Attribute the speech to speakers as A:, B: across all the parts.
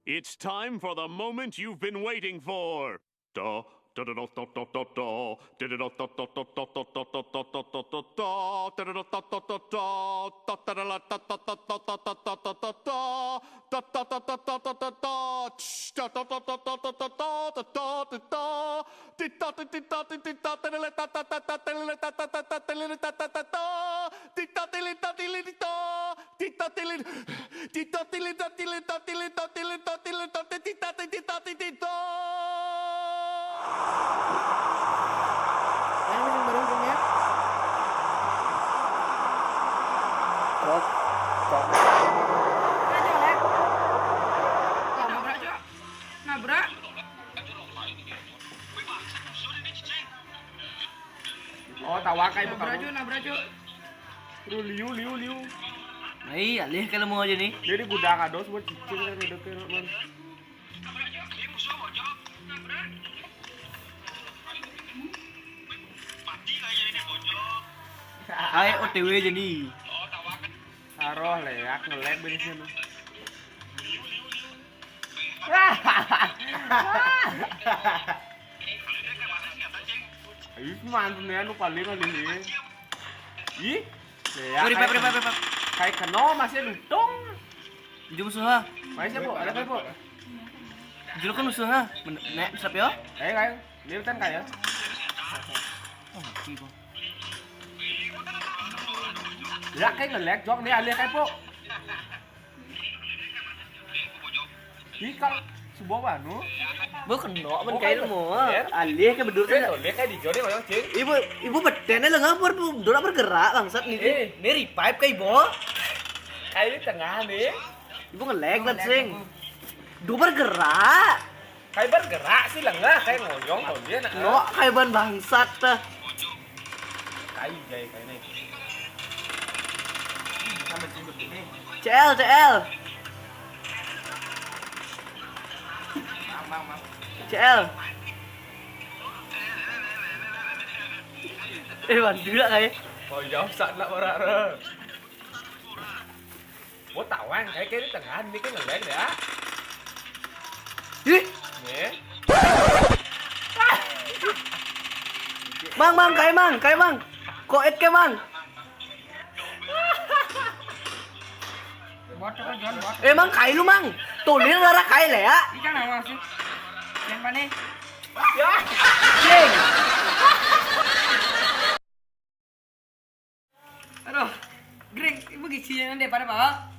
A: It's time for the moment you've been waiting for. Da, da, da, da, da, da, da, da. Da, da, da, da, da, da, da, da, da, da, da, da, da, da, da. Da, da, da, da, da, da, da. Da, da, da, da, da, da, da, da, da, da, da, da, da. Da, da, da, da, da, da, da, da. Tsh, da, da, da, da, da, da, da, da, da, da, da, da. Di, da, di, di, da, di, di, da, da, da, da, da, da, da, da, da, da, da, da, da, da, da, da, da. Di, da, di, li, da, di, li, di, da. Di, da, di, li, di, da, di, li, da, di, li, da, di, li, da, di, li, da, di, li, da, di, di, da, di, di, da, di, di, da.
B: Ayo mesin baru punya. Kok.
C: Jelek. Ya nabrak, Cok. Nabrak.
B: Oh, tawakai
C: Nabrak, Cok. Nabrak, Cok.
B: liu.
D: Ay, alih kalau mau aja nih.
B: Dia di gudang ados buat cicing kan hidupnya bang.
D: Ay, OTW aja nih.
B: Taruh leak ngelek bener sini. Ayo mantunya lu paling kali ini. Ih, leak. Kayak keno masih lutong.
D: Jom usaha.
B: Masih bu, ada bu.
D: Julu kan usaha. Nek, siap ya?
B: Kayak, ini kan kayak.
D: Oh, mati kok.
B: Ya kayak ngelek jok nih alih kayak po. Ih kalau sebuah wanu.
D: Bố còn nọ bên cái nó mùa alih ke bedul
B: Dia kayak di jodi orang cing.
D: Ibu bedennya lah ngapur bedul bergerak bangsat nih. Ini revive kayak bo.
B: Kayak di tengah nih.
D: Ibu nge-lag banget sing. Dua bergerak.
B: Kayak bergerak sih lah nggak kayak ngoyong kalau dia nak.
D: No kayak ban bangsat tah.
B: Kayak kayak ini.
D: CL. CL. Ban dua kayak.
B: Mau jawab saat nak orang. Bố tàu ăn cái di tengah ini kan ngelek ya.
D: Ih,
B: Nih.
D: Mang kayak mang. Koet ke mang.
C: Bot, Cok. John, bot.
D: Mang kayak lu mang. Tuh lihat lara kayak lah ya.
C: Ini kan awal sih. Yang mana?
B: Ya.
D: Cing.
C: Aduh. Gring, ibu gisi jangan deh pada Pak.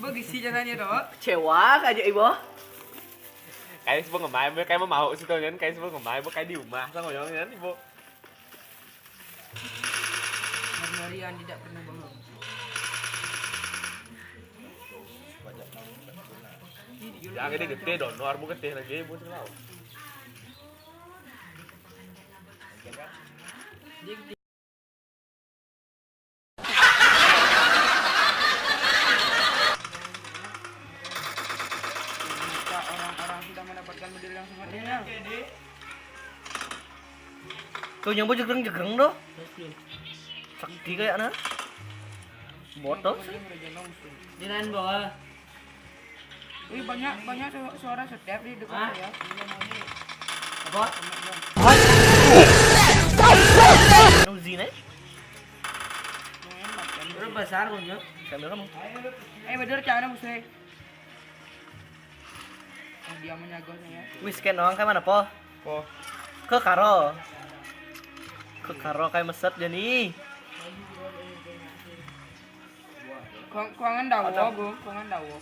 C: Ibu gisi jangannya dok.
D: Kecewa aja ibu.
B: Kayak sebuah ngemai, kayak mau situ kan kayak sebuah ngemai, kayak di rumah sama ngoyong kan ibu.
C: Hari-harian tidak pernah bangun.
B: Yang ini gede donor, bu gede lagi ibu tahu.
C: Orang-orang sudah mendapatkan model yang sangat ideal.
D: Tuh nyambo jegreng tuh. Sakti kayaknya. Botos.
C: Di lain bawah. Wih banyak suara setiap di depan saya.
D: Apa? Uzi nih. Udah besar punya. Kamera kamu.
C: Bener cara musuh. Dia menyaga saya.
D: Wih scan doang kayak mana po?
B: Oh.
D: Ke Karo kayak meset jadi.
C: Kuangan dawo, Bu. Kuangan dawo.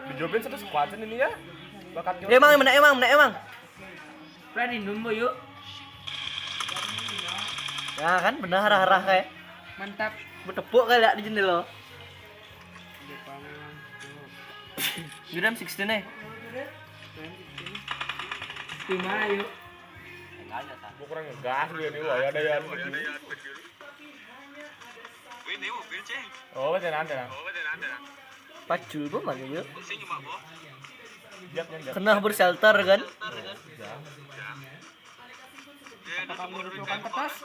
B: Dijobin satu squad ini ya. Bakat
D: Emang.
C: Plan indum Bu yuk.
D: Ya kan benar harah kayak.
C: Mantap.
D: Bertepuk kali di jendela. Jam 16 nih.
C: Gimana yuk?
B: Gue kurang ngegas dia nih, wah ada yang Oh, tenang.
D: Pacul bu mana yuk?
B: Siap yang
D: Kena bershelter kan?
C: Apakah merupakan kertas?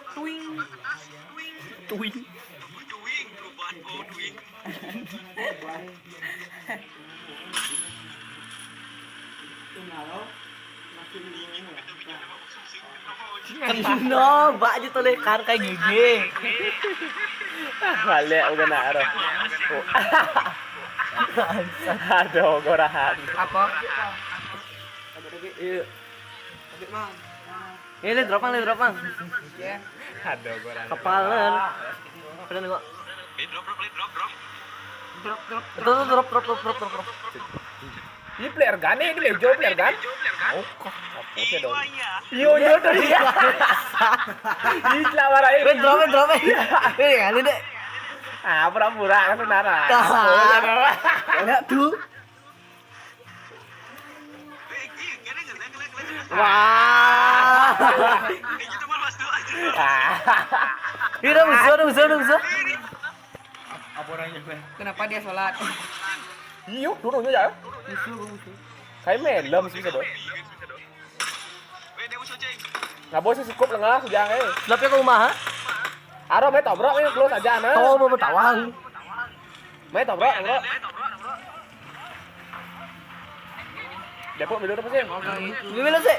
C: Twing.
D: Kena, bak aja tuh lekar kayak gigi.
B: Balik udah nak ada. Aduh, gorahan.
C: Apa?
D: Iya. Le drop mang.
C: Ya.
B: Aduh, gorahan.
D: Kepalan. Pernah nengok.
C: Drop.
D: Drop.
B: Ini player gun nih, ini Lejo player gun. Oh, kok apa sih dong? Yo tuh dia. Ini celawar aja.
D: Drop. Ini kan ini.
B: Ah, pura-pura kan saudara.
D: Lihat tuh. Wah. Ini musuh.
C: Kenapa dia sholat?
B: Yuk, dulu aja.
C: Musuh.
B: Kayak melem sih bisa dong. Nggak boleh sih cukup lengah sejang
D: Lapnya ke rumah, ha?
B: Aro mấy tobrok ini close aja nah.
D: Oh, mau tawang.
B: Mấy tobrok. Depok dulu apa sih?
D: Gimana sih?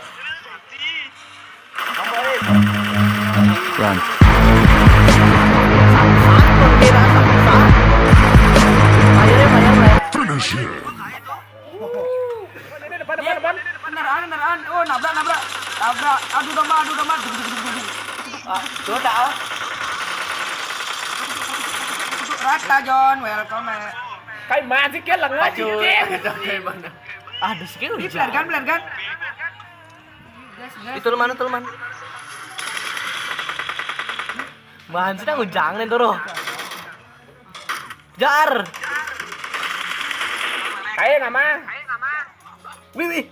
A: Run. Finish him.
B: Ini depan.
C: Kendaraan. Oh, nabrak. Aduh domba.
D: Tuh tak?
C: Rata John, welcome.
B: Kayak magic ya lengah dikit.
D: Ada skill
C: Ini pelan kan?
D: Itu mana teman? Man, sedang ujang nih tuh. Jar.
B: Kayak nama.
D: Wih.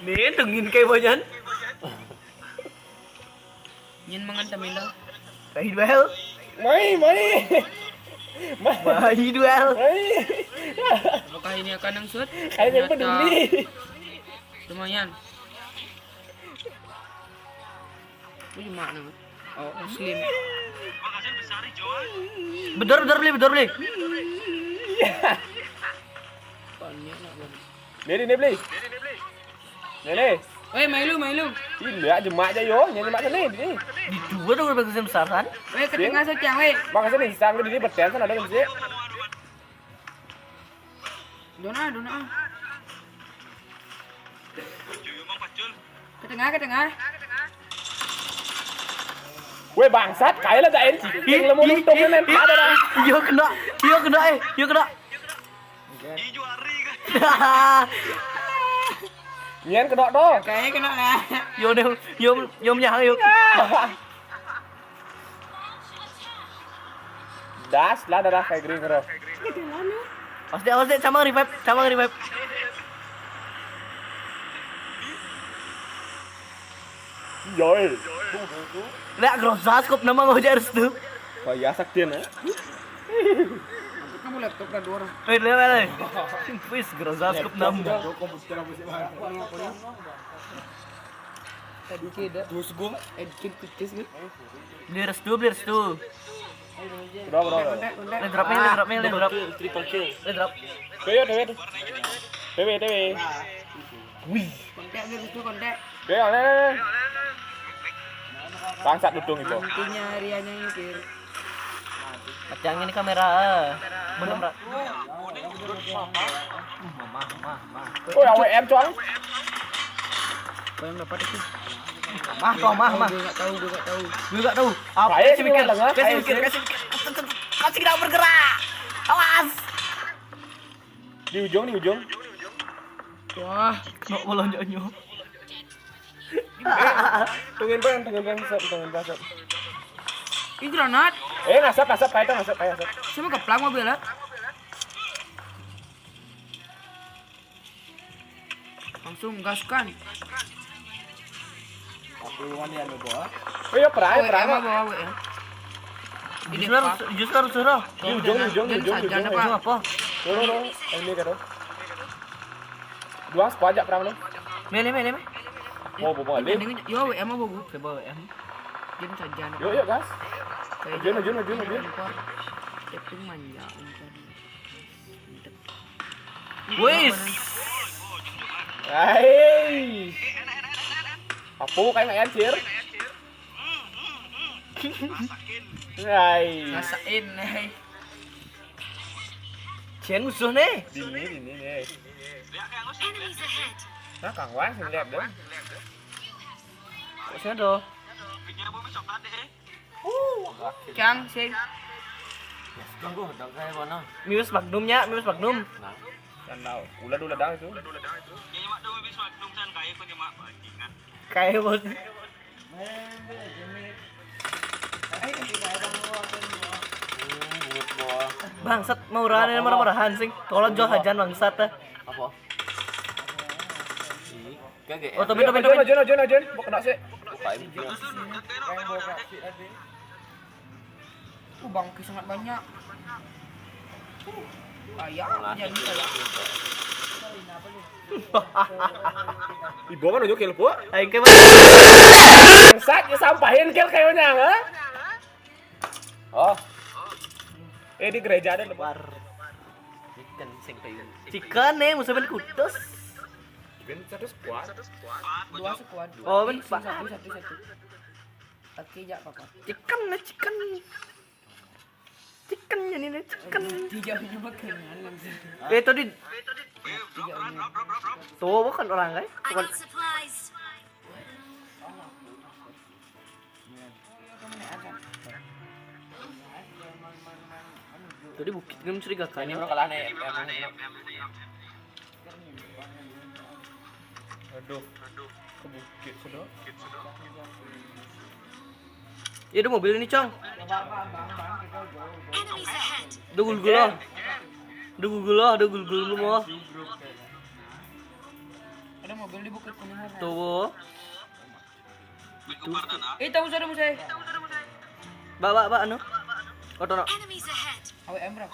D: Nih tungin kayak banyak.
C: Nyin mangan tamilo.
D: Kayak duel.
B: Mai.
D: Bayi duel.
C: Apakah ini akan nangsut?
B: Kayak yang peduli.
C: Lumayan. Ini gimana? Oh, muslim.
D: Bedor beli.
B: Ini beli. Ini.
C: Mailu.
B: Ini aja mak aja yo, nyanyi mak sana ini.
D: Di dua tuh bagusan besar kan?
C: Ke tengah secang,
B: Makasih nih, sang di berten sana ada sih.
C: Dona. Ke tengah.
B: Weh bangsat, kayak lah dain. Yang lemah untung kan lempar ada dah.
D: Yo kena.
B: Nyen kedok doh.
C: Kayaknya kena lah.
D: Yo menyang yuk.
B: Das lah darah kayak green kero.
D: Pasti camang revive.
B: Rồi.
D: Lihat grosas kop nama mau harus tuh.
B: Wah, ya saktian ya.
C: Kamu laptop kan dua orang.
D: Lihat. Wis grosas kop nama.
C: Tadi kira. Terus gue edit kutis gue.
D: Beli restu.
B: Bro.
D: Le drop.
B: Triple kill.
D: Le drop.
B: Dewe. Wih.
C: Kontak.
B: Dewe, aneh. Bangsat dudung itu.
C: Intinya Rianya nyupir.
D: Yang ini kamera. Bener. Mah.
B: Oh, AWM coang.
C: Apa yang dapat itu?
D: Mah.
C: Gue nggak tahu.
D: Gue nggak tahu. Apa
B: Kayak
D: sih mikir?
B: tengah,
D: Kasih
B: kayak
D: mikir.
B: sih.
D: Kasih tidak bergerak. Awas.
B: Di ujung.
C: Wah,
D: Nggak boleh nyonyo.
B: Tungguin set.
C: ini granat.
B: Ngasap kayak.
C: Siapa keplang mobil lah? Langsung gaskan.
B: Oh iya, perang.
C: Bawa ya.
D: Justru harus suruh.
B: Di ujung.
C: Jangan
D: Ujung apa?
B: No. Ini kado. Dua pajak perang lo.
D: Mele.
B: Mau balik.
C: Yo, WM mau bagus.
D: Coba WM.
C: Jangan saja.
B: Yuk, gas. Maju.
C: Tapi manja.
D: Wis.
B: Hai. Apa kayak nggak anjir? Hai.
C: Rasain nih.
D: Cian musuh nih.
B: Dini nih. Nah, Kang Wan sing lihat dong.
D: Kok sih ada?
C: Cang sih.
D: Minus magnumnya, minus magnum.
B: Kan tahu. Udah dah itu.
D: Kayak bos. Bangsat mau rane marah-marahan sing. Tolong jual hajan bangsat. Apa? Oh, tapi
B: Ajon. Mau kena sih.
C: Bangki sangat banyak. Kayak jadi kayak.
B: Ibu kan ujuk kill po.
D: Aing ke
B: Bangsat disampahin kill kayaknya, ha? Oh. Di gereja ada lebar.
D: Chicken sing kayu. Chicken nih musuh ben kutus.
B: Ben satu squad.
C: Dua sekuat.
D: Oh, ben
C: satu. Kaki jak papa.
D: chicken nih chicken. Chicken ini nih chicken.
C: Tiga punya makan langsung.
D: Tadi tuh bukan orang kan? Bukan. Tadi bukit gem mencurigakan.
B: Ini kalah nih. Aduh. Ke bukit sudah.
D: Ya ada mobil ini, Cong. Dugul gula. Dugul mau.
C: Ada mobil di Bukit Kuningan.
D: Tuh.
C: Tahu sudah musai.
D: Ba anu. Otono.
C: AWM berapa?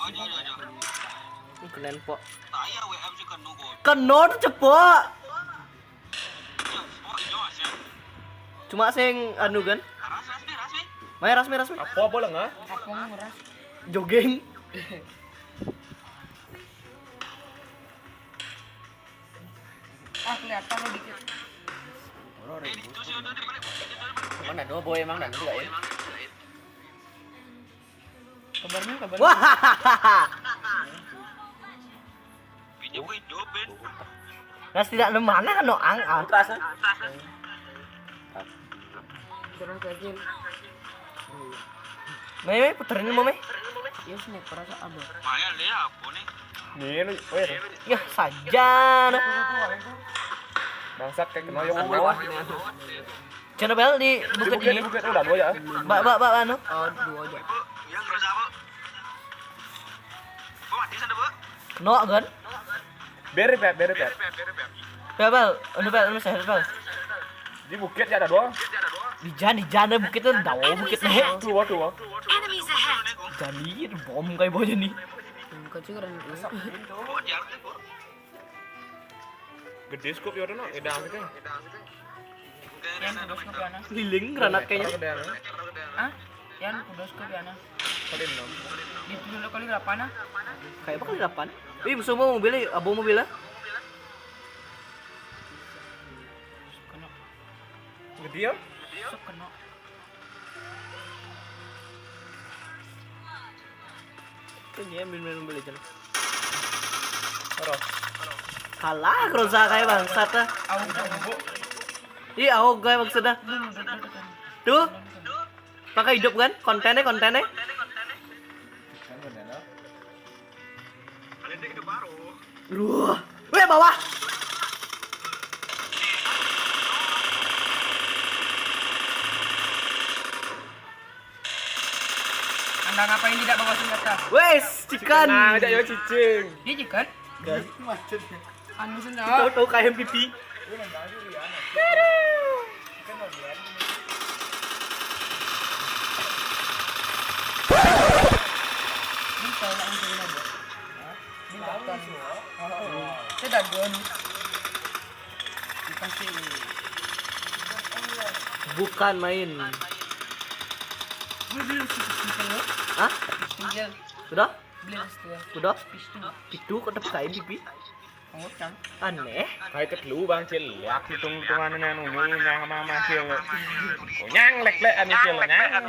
D: Kenen po. Kenor cepok. Cuma sing anu kan? Maya rasmi.
B: Apa boleh nggak?
C: Apa ngeras?
D: Jogging.
C: Kelihatan lo dikit.
B: Mana dua boy emang dan juga ya.
C: Kabarnya.
D: Wah. Nas tidak ada mana kan noang ah.
B: Terasa.
C: Kurang kecil.
D: Meme puterin mau me.
C: Ya sniper rasa abah.
B: Nih lu, weh.
D: Ya saja.
B: Bangsat kayak kena yang mau.
D: Channel bel di bukit ini.
B: Bukit udah dua ya.
D: Ba anu.
C: Oh, dua aja.
D: No kan?
B: Beri pep.
D: Bel, anu saya bel.
B: Di bukit ya ada dua.
D: Di jana bukit itu dawo bukit nih.
B: Dua.
D: Jadi bom kayak bojo nih.
C: Kecil keren itu.
B: Gede scope ya udah no. Edang gitu.
C: Yang kudos ke piana.
D: Liling granat kayaknya.
C: Hah? Yang kudos ke piana.
B: Kalian no.
C: Di dulu kali berapa nah?
D: Kayak apa kali 8? Ih, musuh mau mobilnya, abo mobilnya.
C: Kena.
B: Gede ya?
C: Sok kena.
D: Kayaknya main mobil aja.
B: Taruh.
D: Kalah Groza kayak bangsat ah. Ih, awog kayak maksudnya. Tuh. Pakai hidup kan? Kontennya. Wah, weh bawah.
C: Anda ngapain tidak bawa senjata?
D: Wes, chicken.
B: Nah, aja ya cicing.
C: Dia jikan?
D: Kan.
C: Anu senjata.
D: Tahu kayak pipi.
C: Saya dah gun. Dikasih.
D: Bukan main.
C: Beli
D: Hah?
C: Tinggal
D: Sudah?
C: beli setelah
D: Sudah?
C: pistol.
D: Itu kok dapat kain pipi? Aneh.
B: Kayak ketelu bang cil, yak hitung hitungan nenu nyuruh nyang sama cil. Nyang lek lek anu cil nyang.